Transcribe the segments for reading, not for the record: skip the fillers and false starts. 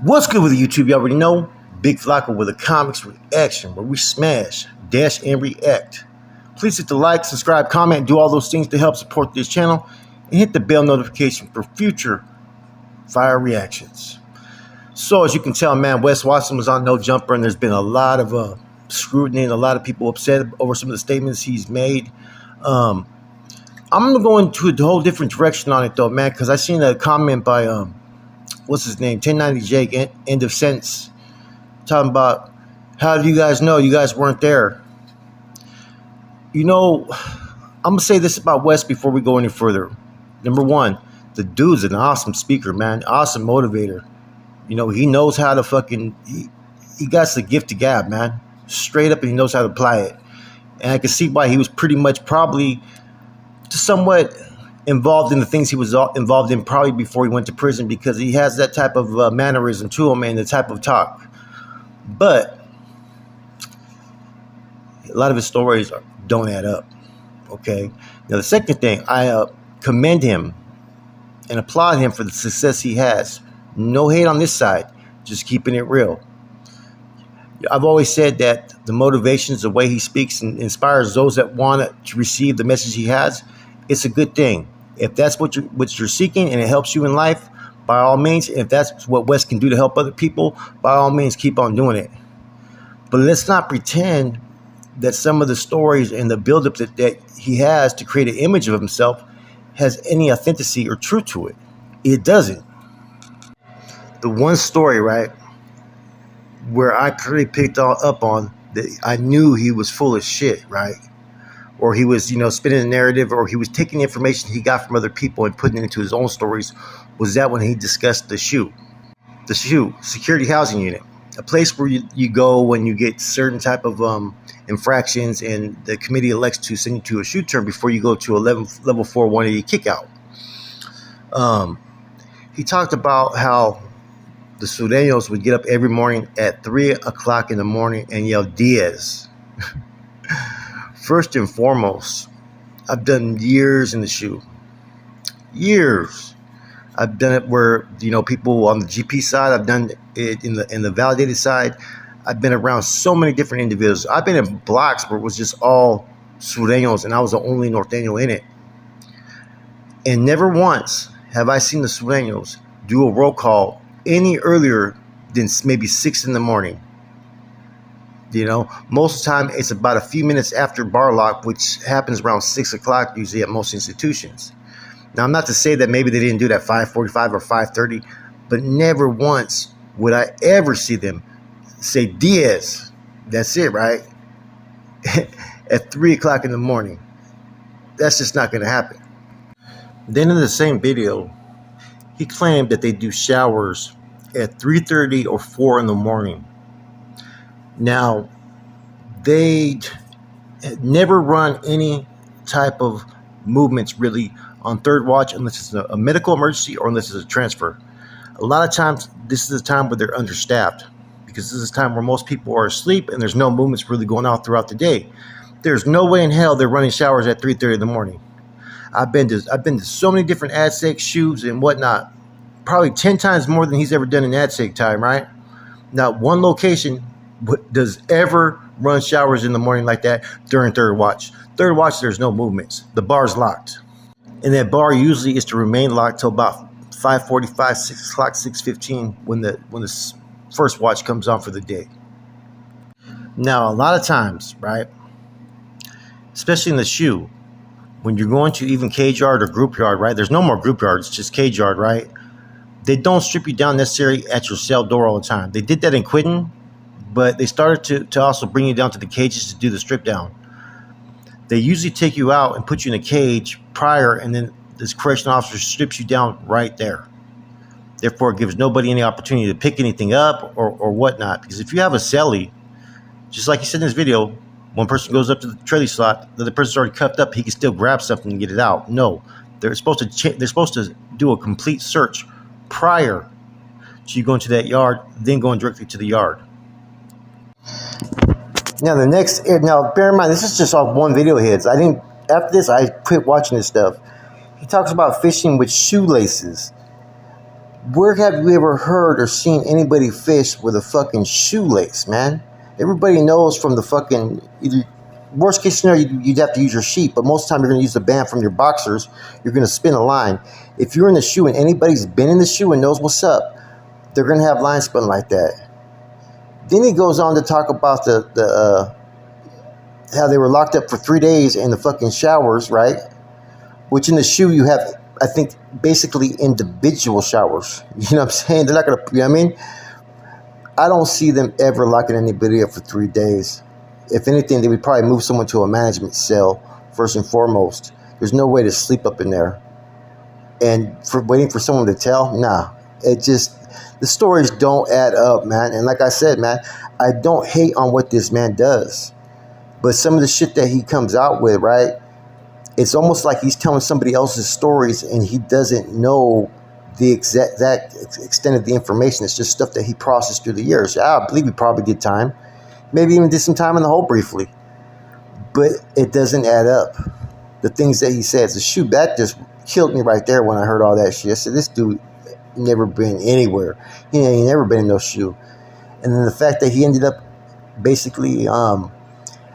What's good with YouTube? You already know. Big Flocka with a comics reaction where we smash, dash, and react. Please hit the like, subscribe, comment, do all those things to help support this channel, and hit the bell notification for future fire reactions. So as you can tell, man, Wes Watson was on No Jumper, and there's been a lot of scrutiny and a lot of people upset over some of the statements he's made. I'm going to go into a whole different direction on it, though, man, because I seen a comment by, what's his name, 1090 Jake, end of sentence, talking about, how do you guys know you guys weren't there? You know, I'm going to say this about Wes before we go any further. Number one, the dude's an awesome speaker, man, awesome motivator. You know, he knows how to fucking, he got the gift to gab, man, straight up, and he knows how to apply it. And I can see why he was pretty much probably somewhat involved in the things he was involved in probably before he went to prison, because he has that type of mannerism to him and the type of talk. But a lot of his stories don't add up. Okay. Now the second thing, I commend him and applaud him for the success he has. No hate on this side, just keeping it real. I've always said that the motivations, the way he speaks, and inspires those that want to receive the message he has. It's a good thing. If that's what you're seeking and it helps you in life, by all means. If that's what Wes can do to help other people, by all means, keep on doing it. But let's not pretend that some of the stories and the buildup that he has to create an image of himself has any authenticity or truth to it. It doesn't. The one story, right, where I clearly picked up on that I knew he was full of shit, right? Or he was, spinning a narrative, or he was taking information he got from other people and putting it into his own stories, was that when he discussed the SHU. The SHU, Security Housing Unit, a place where you go when you get certain type of infractions, and the committee elects to send you to a SHU term before you go to a level 4 180 kick out. He talked about how the Sureños would get up every morning at 3 o'clock in the morning and yell Diaz. First and foremost, I've done years in the SHU. Years. I've done it where, people on the GP side. I've done it in the validated side. I've been around so many different individuals. I've been in blocks where it was just all Sureños, and I was the only Norteño in it. And never once have I seen the Sureños do a roll call any earlier than maybe 6 in the morning. Most of the time it's about a few minutes after bar lock, which happens around 6 o'clock usually at most institutions. Now, I'm not to say that maybe they didn't do that 5:45 or 5:30, but never once would I ever see them say Diaz. That's it, right? At 3 o'clock in the morning. That's just not going to happen. Then in the same video, he claimed that they do showers at 3:30 or 4 in the morning. Now, they never run any type of movements really on third watch unless it's a medical emergency or unless it's a transfer. A lot of times, this is a time where they're understaffed, because this is a time where most people are asleep and there's no movements really going on throughout the day. There's no way in hell they're running showers at 3:30 in the morning. I've been to so many different AdSec SHUs and whatnot, probably 10 times more than he's ever done in AdSec time, right? Not one location does ever run showers in the morning like that during third watch. Third watch, there's no movements. The bar's locked. And that bar usually is to remain locked till about 5:45, 6 o'clock, 6:15 when the first watch comes on for the day. Now, a lot of times, right, especially in the SHU, when you're going to even cage yard or group yard, right, there's no more group yards, just cage yard, right? They don't strip you down necessarily at your cell door all the time. They did that in Quinton, but they started to also bring you down to the cages to do the strip down. They usually take you out and put you in a cage prior, and then this correctional officer strips you down right there. Therefore, it gives nobody any opportunity to pick anything up or whatnot. Because if you have a cellie, just like he said in this video, one person goes up to the trailer slot, the other person's already cuffed up, he can still grab something and get it out. No, they're supposed to do a complete search prior to you going to that yard, then going directly to the yard. Now bear in mind, this is just off one video hits. After this, I quit watching this stuff. He talks about fishing with shoelaces. Where have you ever heard or seen anybody fish with a fucking shoelace, man? Everybody knows from the fucking, either worst case scenario, you'd have to use your sheet, but most of the time you're going to use the band from your boxers. You're going to spin a line. If you're in the shoe and anybody's been in the shoe and knows what's up, they're going to have line spun like that. Then he goes on to talk about the how they were locked up for 3 days in the fucking showers, right? Which in the shoe you have, I think, basically individual showers. You know what I'm saying? They're not going to, you know what I mean? I don't see them ever locking anybody up for 3 days. If anything, they would probably move someone to a management cell first and foremost. There's no way to sleep up in there. And for waiting for someone to tell, nah. It just, the stories don't add up, man. And like I said, man, I don't hate on what this man does. But some of the shit that he comes out with, right? It's almost like he's telling somebody else's stories and he doesn't know the exact extent of the information. It's just stuff that he processed through the years. I believe he probably did time. Maybe even did some time in the hole briefly. But it doesn't add up. The things that he says. The shoe, that just killed me right there when I heard all that shit. I said, this dude never been anywhere. He ain't never been in no shoe. And then the fact that he ended up basically out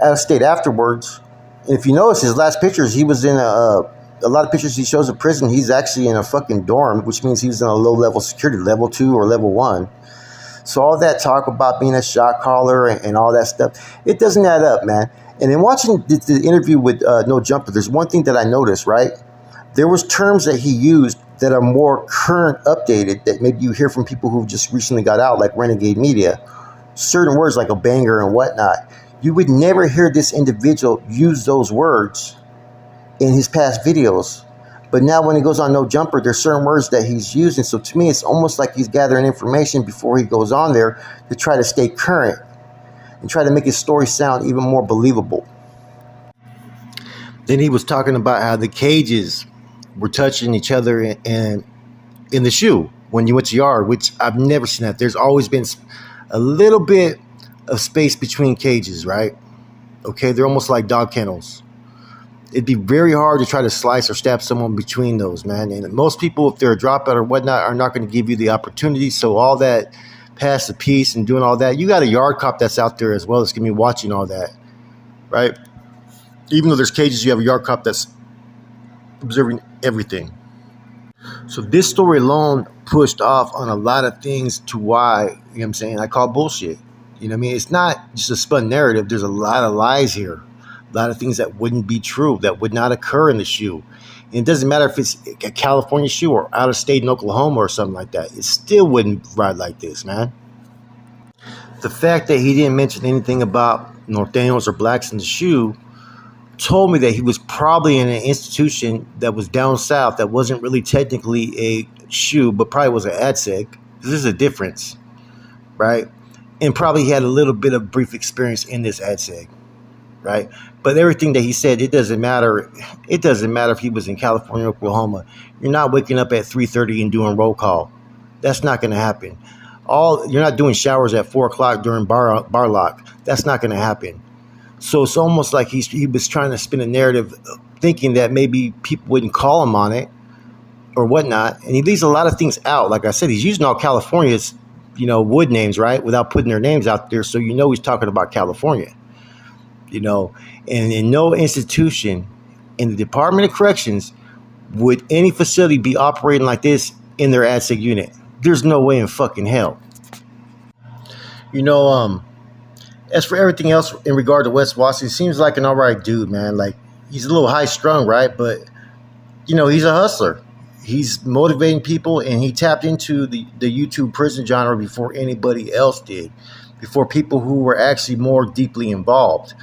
of state afterwards. And if you notice his last pictures, he was in a lot of pictures he shows of prison. He's actually in a fucking dorm, which means he was in a low level security, level 2 or level 1. So all that talk about being a shot caller and all that stuff, it doesn't add up, man. And in watching the interview with No Jumper, there's one thing that I noticed, right? There was terms that he used that are more current, updated, that maybe you hear from people who just recently got out, like Renegade Media. Certain words like a banger and whatnot. You would never hear this individual use those words in his past videos. But now when he goes on No Jumper, there's certain words that he's using. So to me, it's almost like he's gathering information before he goes on there to try to stay current and try to make his story sound even more believable. Then he was talking about how the cages were touching each other in the shoe when you went to yard, which I've never seen that. There's always been a little bit of space between cages, right? Okay, they're almost like dog kennels. It'd be very hard to try to slice or stab someone between those, man. And most people, if they're a dropout or whatnot, are not going to give you the opportunity. So all that pass the piece and doing all that, you got a yard cop that's out there as well that's going to be watching all that, right? Even though there's cages, you have a yard cop that's observing everything. So this story alone pushed off on a lot of things to why, you know what I'm saying, I call bullshit. You know what I mean? It's not just a spun narrative. There's a lot of lies here. A lot of things that wouldn't be true, that would not occur in the shoe. And it doesn't matter if it's a California shoe or out of state in Oklahoma or something like that. It still wouldn't ride like this, man. The fact that he didn't mention anything about Norteños or blacks in the shoe told me that he was probably in an institution that was down south that wasn't really technically a shoe, but probably was an ad seg. This is a difference, right? And probably had a little bit of brief experience in this ad seg, right? But everything that he said, it doesn't matter. It doesn't matter if he was in California, Oklahoma. You're not waking up at 3:30 and doing roll call. That's not going to happen. You're not doing showers at 4 o'clock during bar lock. That's not going to happen. So it's almost like he was trying to spin a narrative, thinking that maybe people wouldn't call him on it or whatnot. And he leaves a lot of things out. Like I said, he's using all California's, wood names, right, without putting their names out there. So he's talking about California. And in no institution in the Department of Corrections would any facility be operating like this in their ADSEG unit. There's no way in fucking hell. As for everything else in regard to Wes Watson, he seems like an all right dude, man. Like, he's a little high strung, right? But, he's a hustler. He's motivating people, and he tapped into the YouTube prison genre before anybody else did, before people who were actually more deeply involved.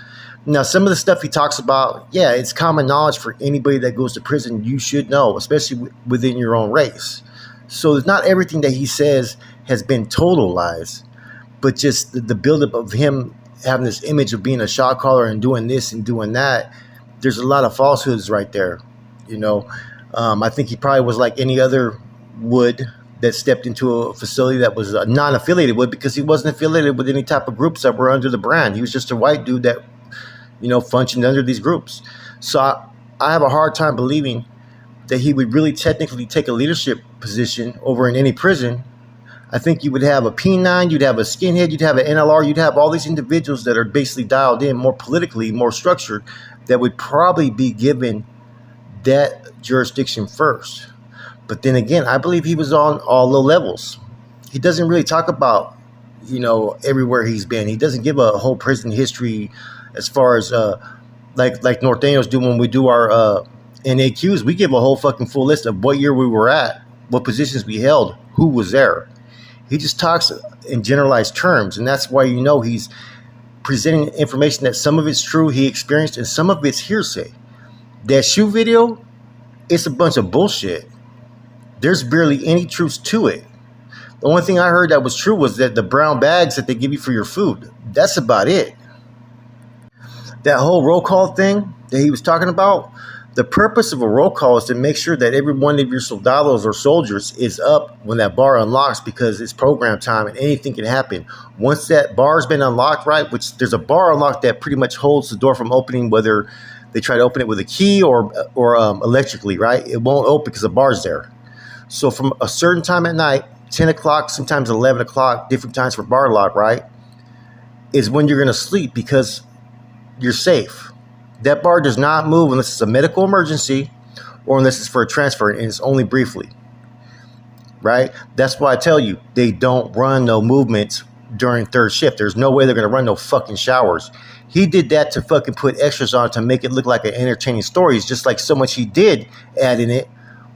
Now, some of the stuff he talks about, yeah, it's common knowledge for anybody that goes to prison. You should know, especially within your own race. So not everything that he says has been total lies, but just the buildup of him having this image of being a shot caller and doing this and doing that. There's a lot of falsehoods right there. I think he probably was like any other wood that stepped into a facility that was non-affiliated with, because he wasn't affiliated with any type of groups that were under the brand. He was just a white dude that functioned under these groups. So I have a hard time believing that he would really technically take a leadership position over in any prison, I think you would have a P9, you'd have a skinhead, you'd have an NLR, you'd have all these individuals that are basically dialed in, more politically, more structured, that would probably be given that jurisdiction first. But then again, I believe he was on all low levels. He doesn't really talk about, everywhere he's been. He doesn't give a whole prison history as far as like Norteños do when we do our NAQs. We give a whole fucking full list of what year we were at, what positions we held, who was there. He just talks in generalized terms, and that's why he's presenting information that some of it's true, he experienced, and some of it's hearsay. That shoe video, it's a bunch of bullshit. There's barely any truth to it. The only thing I heard that was true was that the brown bags that they give you for your food. That's about it. That whole roll call thing that he was talking about, the purpose of a roll call is to make sure that every one of your soldados or soldiers is up when that bar unlocks, because it's program time and anything can happen. Once that bar's been unlocked, right, which there's a bar unlocked that pretty much holds the door from opening, whether they try to open it with a key or electrically, right? It won't open because the bar's there. So from a certain time at night, 10 o'clock, sometimes 11 o'clock, different times for bar lock, right, is when you're going to sleep because you're safe. That bar does not move unless it's a medical emergency or unless it's for a transfer, and it's only briefly, right? That's why I tell you, they don't run no movements during third shift. There's no way they're going to run no fucking showers. He did that to fucking put extras on to make it look like an entertaining story. It's just like so much he did add in it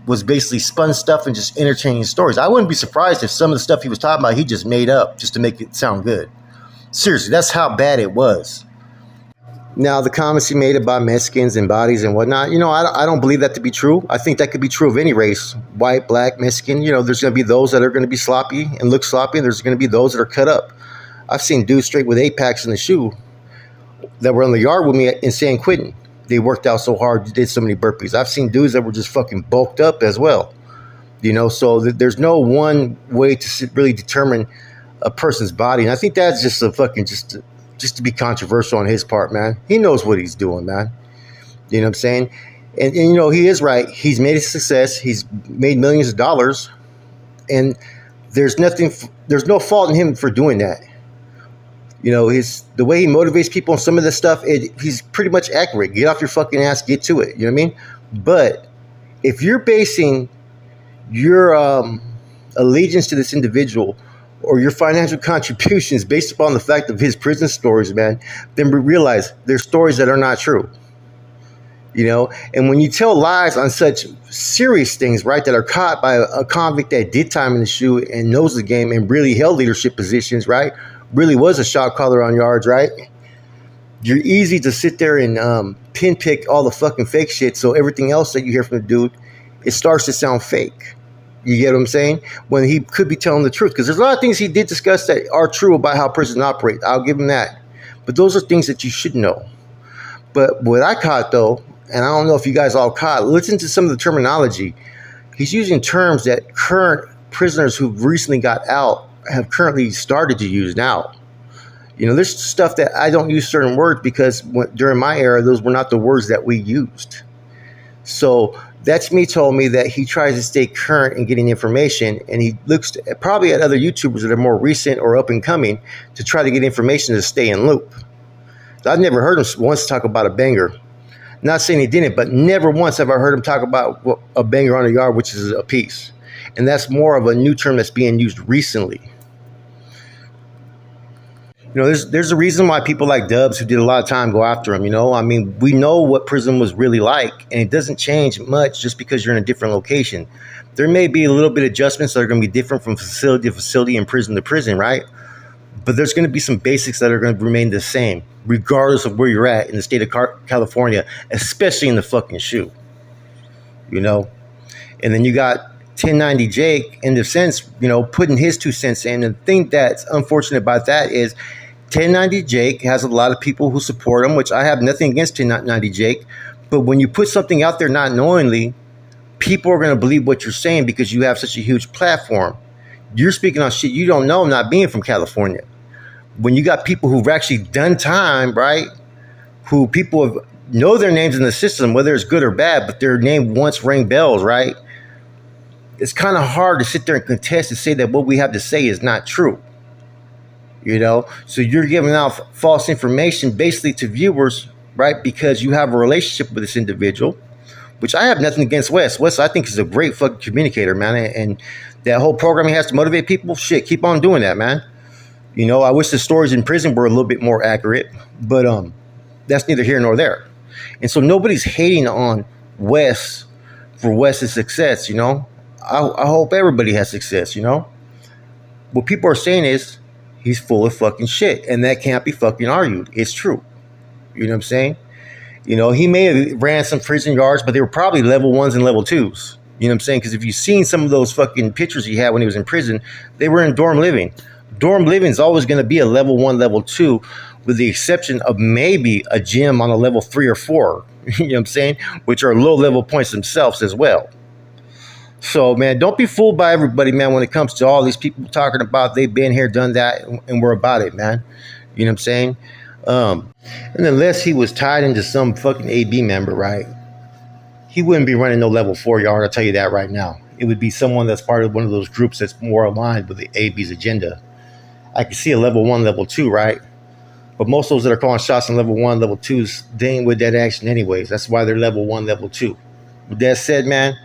was basically spun stuff and just entertaining stories. I wouldn't be surprised if some of the stuff he was talking about he just made up just to make it sound good. Seriously, that's how bad it was. Now, the comments he made about Mexicans and bodies and whatnot, I don't believe that to be true. I think that could be true of any race, white, black, Mexican. There's going to be those that are going to be sloppy and look sloppy, and there's going to be those that are cut up. I've seen dudes straight with 8-packs in the shoe that were in the yard with me in San Quentin. They worked out so hard, did so many burpees. I've seen dudes that were just fucking bulked up as well. So there's no one way to really determine a person's body. And I think that's just a fucking just to be controversial on his part, man. He knows what he's doing, man. You know what I'm saying? And he is right. He's made a success. He's made millions of dollars. And there's no fault in him for doing that. The way he motivates people on some of this stuff, he's pretty much accurate. Get off your fucking ass, get to it. You know what I mean? But if you're basing your allegiance to this individual or your financial contributions based upon the fact of his prison stories, man, then we realize there's stories that are not true. And when you tell lies on such serious things, right, that are caught by a convict that did time in the shoe and knows the game and really held leadership positions, right, really was a shot caller on yards, right, you're easy to sit there and pinpick all the fucking fake shit. So everything else that you hear from the dude, it starts to sound fake. You get what I'm saying? When he could be telling the truth. Because there's a lot of things he did discuss that are true about how prisons operate. I'll give him that. But those are things that you should know. But what I caught, though, and I don't know if you guys all caught, listen to some of the terminology. He's using terms that current prisoners who've recently got out have currently started to use now. There's stuff that I don't use certain words because during my era, those were not the words that we used. So that's told me that he tries to stay current in getting information, and he looks probably at other YouTubers that are more recent or up and coming to try to get information to stay in loop. I've never heard him once talk about a banger. Not saying he didn't, but never once have I heard him talk about a banger on a yard, which is a piece. And that's more of a new term that's being used recently. There's a reason why people like Dubs, who did a lot of time, go after him. We know what prison was really like, and it doesn't change much just because you're in a different location. There may be a little bit of adjustments that are going to be different from facility to facility and prison to prison, right? But there's going to be some basics that are going to remain the same, regardless of where you're at in the state of California, especially in the fucking shoe. And then you got 1090 Jake, in the sense, putting his 2 cents in. And the thing that's unfortunate about that is 1090 Jake has a lot of people who support him, which I have nothing against 1090 Jake. But when you put something out there not knowingly, people are going to believe what you're saying because you have such a huge platform. You're speaking on shit you don't know, not being from California. When you got people who've actually done time, right, who people know their names in the system, whether it's good or bad, but their name once rang bells, right? it's kind of hard to sit there and contest and say that what we have to say is not true. So you're giving out false information basically to viewers, right? Because you have a relationship with this individual, which I have nothing against Wes. Wes, I think, is a great fucking communicator, man. And that whole program he has to motivate people, shit, keep on doing that, man. I wish the stories in prison were a little bit more accurate, but that's neither here nor there. And so nobody's hating on Wes for Wes's success, I hope everybody has success, What people are saying is he's full of fucking shit, and that can't be fucking argued. It's true. You know what I'm saying? He may have ran some prison yards, but they were probably level 1s and level 2s. You know what I'm saying? Because if you've seen some of those fucking pictures he had when he was in prison, they were in dorm living. Dorm living is always going to be a level 1, level 2, with the exception of maybe a gym on a level 3 or 4. You know what I'm saying? Which are low level points themselves as well. So, man, don't be fooled by everybody, man, when it comes to all these people talking about they've been here, done that, and we're about it, man. You know what I'm saying? And unless he was tied into some fucking AB member, right? He wouldn't be running no level 4 yard, I'll tell you that right now. It would be someone that's part of one of those groups that's more aligned with the AB's agenda. I can see a level 1, level 2, right? But most of those that are calling shots in level 1, level 2s, they ain't with that action anyways. That's why they're level 1, level 2. With that said, man,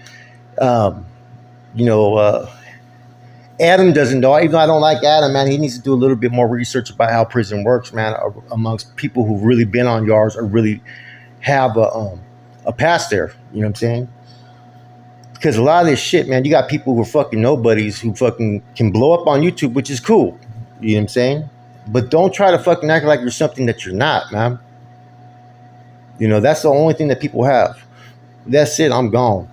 Adam doesn't know. Even though I don't like Adam, man, he needs to do a little bit more research about how prison works, man, amongst people who've really been on yards or really have a past there. You know what I'm saying? Because a lot of this shit, man, you got people who are fucking nobodies who fucking can blow up on YouTube, which is cool. You know what I'm saying? But don't try to fucking act like you're something that you're not, man. That's the only thing that people have. That's it. I'm gone.